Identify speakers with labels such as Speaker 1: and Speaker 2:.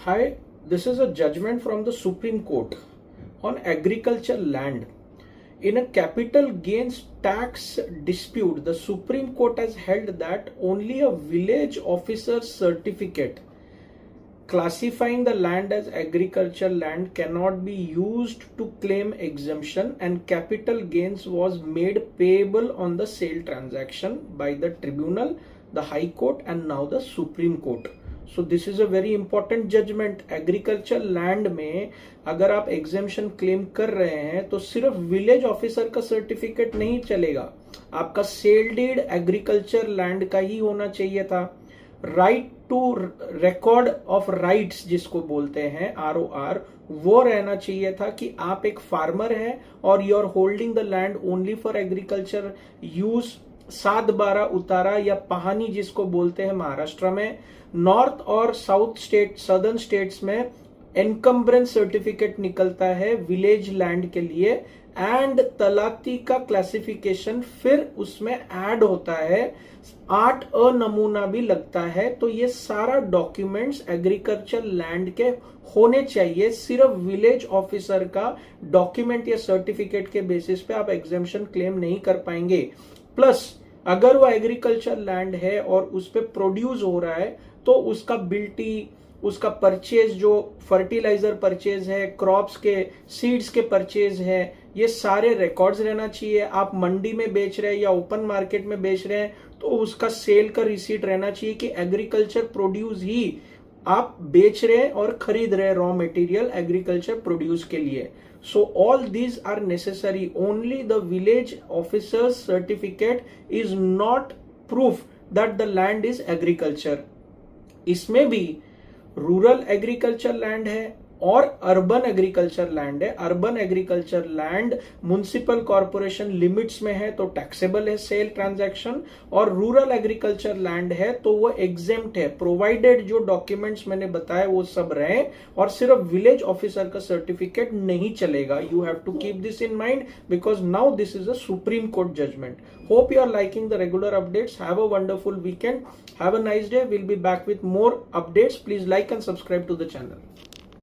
Speaker 1: Hi, this is a judgment from the Supreme Court on agriculture land. In a capital gains tax dispute, the Supreme Court has held that only a village officer's certificate classifying the land as agricultural land cannot be used to claim exemption, and capital gains was made payable on the sale transaction by the tribunal, the High Court, and now the Supreme Court. So this is a very important judgment. Agriculture land में अगर आप exemption claim कर रहे हैं तो सिर्फ village officer का certificate नहीं चलेगा, आपका सेल डीड एग्रीकल्चर लैंड का ही होना चाहिए था. Right to record of rights जिसको बोलते हैं ROR, वो रहना चाहिए था कि आप एक फार्मर हैं और you are holding the land only for agriculture use. 7/12 उतारा या पहानी जिसको बोलते हैं महाराष्ट्र में, नॉर्थ और साउथ स्टेट सदर्न स्टेट्स में एनकम्ब्रेंस सर्टिफिकेट निकलता है विलेज लैंड के लिए, एंड तलाती का क्लासिफिकेशन फिर उसमें ऐड होता है. 8A नमूना भी लगता है. तो ये सारा डॉक्यूमेंट्स एग्रीकल्चर लैंड के होने चाहिए. सिर्फ विलेज ऑफिसर का डॉक्यूमेंट या सर्टिफिकेट के बेसिस पे आप एग्जेम्पशन क्लेम नहीं कर पाएंगे. प्लस अगर वो एग्रीकल्चर लैंड है और उस पे प्रोड्यूस हो रहा है तो उसका बिल्टी, उसका परचेज, जो फर्टिलाइजर परचेज है, क्रॉप्स के सीड्स के परचेज है, ये सारे रिकॉर्ड्स रहना चाहिए. आप मंडी में बेच रहे हैं या ओपन मार्केट में बेच रहे हैं तो उसका सेल का रिसीट रहना चाहिए कि एग्रीकल्चर प्रोड्यूस ही आप बेच रहे हैं और खरीद रहे हैं रॉ मटेरियल एग्रीकल्चर प्रोड्यूस के लिए. So all these are necessary. Only the village officer's certificate is not proof that the land is agriculture. इसमें भी रूरल एग्रीकल्चर लैंड है और अर्बन एग्रीकल्चर लैंड है. Urban agriculture land municipal corporation limits में है तो टैक्सेबल है sale transaction, और रूरल एग्रीकल्चर लैंड है तो वो एग्जेम्प्ट है, प्रोवाइडेड जो डॉक्यूमेंट्स मैंने बताए वो सब रहे, और सिर्फ विलेज ऑफिसर का सर्टिफिकेट नहीं चलेगा. You have to keep this in mind because now this is a Supreme Court judgment. Hope you are liking the regular updates. Have a wonderful weekend. Have a nice day. Will be back with more updates. Please like and subscribe to the channel.